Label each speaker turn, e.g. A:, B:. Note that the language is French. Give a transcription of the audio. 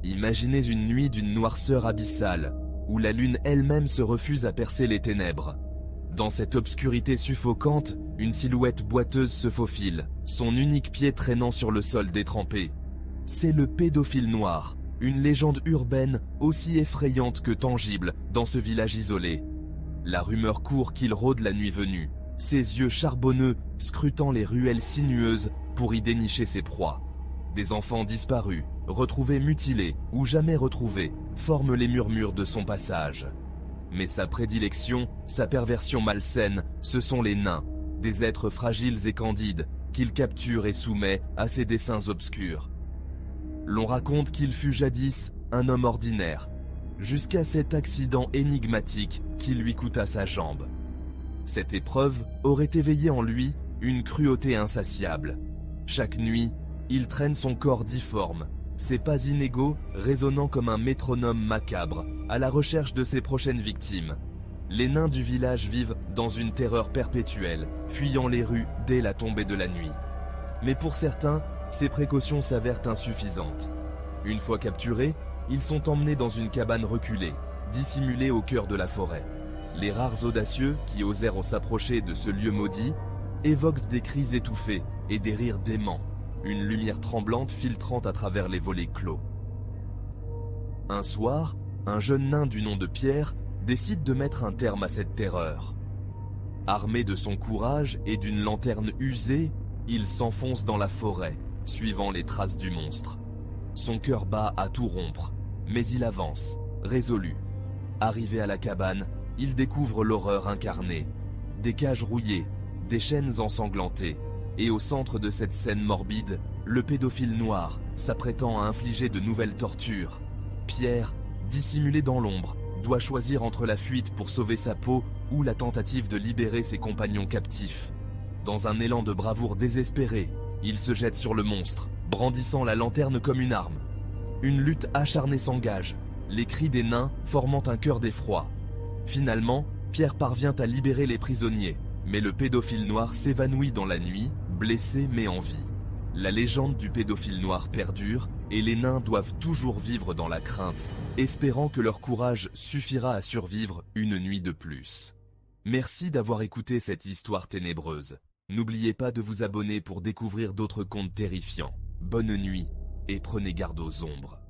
A: Imaginez une nuit d'une noirceur abyssale, où la lune elle-même se refuse à percer les ténèbres. Dans cette obscurité suffocante, une silhouette boiteuse se faufile, son unique pied traînant sur le sol détrempé. C'est le pédophile noir, une légende urbaine aussi effrayante que tangible dans ce village isolé. La rumeur court qu'il rôde la nuit venue, ses yeux charbonneux scrutant les ruelles sinueuses pour y dénicher ses proies. Des enfants disparus, retrouvés mutilés ou jamais retrouvés, forment les murmures de son passage. Mais sa prédilection, sa perversion malsaine, ce sont les nains, des êtres fragiles et candides qu'il capture et soumet à ses desseins obscurs. L'on raconte qu'il fut jadis un homme ordinaire, jusqu'à cet accident énigmatique qui lui coûta sa jambe. Cette épreuve aurait éveillé en lui une cruauté insatiable. Chaque nuit, il traîne son corps difforme, ses pas inégaux résonnant comme un métronome macabre, à la recherche de ses prochaines victimes. Les nains du village vivent dans une terreur perpétuelle, fuyant les rues dès la tombée de la nuit. Mais pour certains, ces précautions s'avèrent insuffisantes. Une fois capturés, ils sont emmenés dans une cabane reculée, dissimulée au cœur de la forêt. Les rares audacieux qui osèrent s'approcher de ce lieu maudit évoquent des cris étouffés et des rires déments, une lumière tremblante filtrant à travers les volets clos. Un soir, un jeune nain du nom de Pierre décide de mettre un terme à cette terreur. Armé de son courage et d'une lanterne usée, il s'enfonce dans la forêt, suivant les traces du monstre. Son cœur bat à tout rompre, mais il avance, résolu. Arrivé à la cabane, il découvre l'horreur incarnée. Des cages rouillées, des chaînes ensanglantées, et au centre de cette scène morbide, le pédophile noir, s'apprêtant à infliger de nouvelles tortures. Pierre, dissimulé dans l'ombre, doit choisir entre la fuite pour sauver sa peau ou la tentative de libérer ses compagnons captifs. Dans un élan de bravoure désespéré, il se jette sur le monstre, brandissant la lanterne comme une arme. Une lutte acharnée s'engage, les cris des nains formant un chœur d'effroi. Finalement, Pierre parvient à libérer les prisonniers, mais le pédophile noir s'évanouit dans la nuit, blessé mais en vie. La légende du pédophile noir perdure et les nains doivent toujours vivre dans la crainte, espérant que leur courage suffira à survivre une nuit de plus. Merci d'avoir écouté cette histoire ténébreuse. N'oubliez pas de vous abonner pour découvrir d'autres contes terrifiants. Bonne nuit et prenez garde aux ombres.